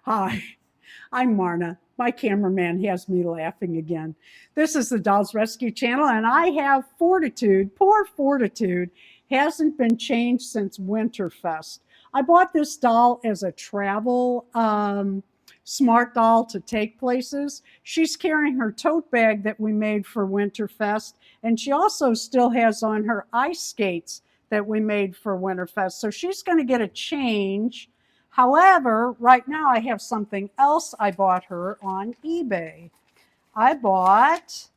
Hi, I'm Marna. My cameraman has me laughing again. This is the Dolls Rescue Channel, and I have Fortitude. Poor Fortitude hasn't been changed since Winterfest. I bought this doll as a travel smart doll to take places. She's carrying her tote bag that we made for Winterfest, and she also still has on her ice skates that we made for Winterfest. So she's going to get a change. However, right now I have something else I bought her on eBay. I bought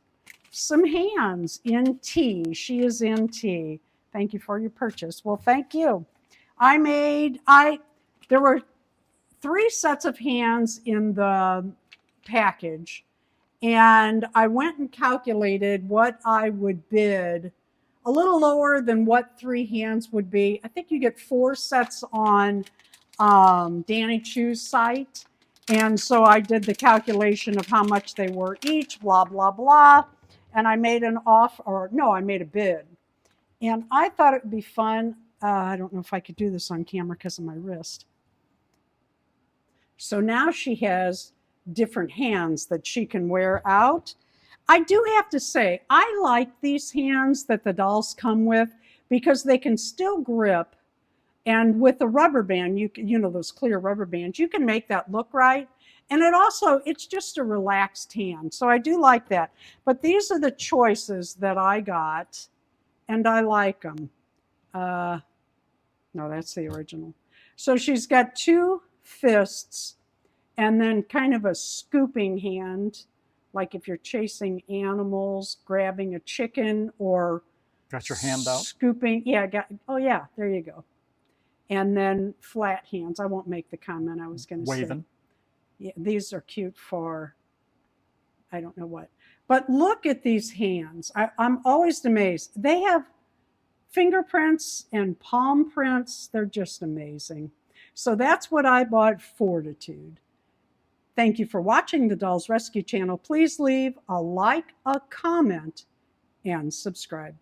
some hands in tea. She is in tea. Thank you for your purchase. Well, thank you. There were 3 sets of hands in the package, and I went and calculated what I would bid a little lower than what 3 hands would be. I think you get 4 sets on Danny Chu's site. And so I did the calculation of how much they were each, blah, blah, blah. And I made an offer, or no, I made a bid. And I thought it would be fun. I don't know if I could do this on camera because of my wrist. So now she has different hands that she can wear out. I do have to say, I like these hands that the dolls come with because they can still grip. And with the rubber band, you know, those clear rubber bands, you can make that look right. And it's just a relaxed hand. So I do like that. But these are the choices that I got, and I like them. No, that's the original. So she's got 2 fists and then kind of a scooping hand, like if you're chasing animals, grabbing a chicken, or got your hand out. Scooping. Yeah, oh yeah, there you go. And then flat hands. I won't make the comment I was going to say. Waving. Yeah, these are cute for, I don't know what. But look at these hands. I'm always amazed. They have fingerprints and palm prints. They're just amazing. So that's what I bought, Fortitude. Thank you for watching the Dolls Rescue Channel. Please leave a like, a comment, and subscribe.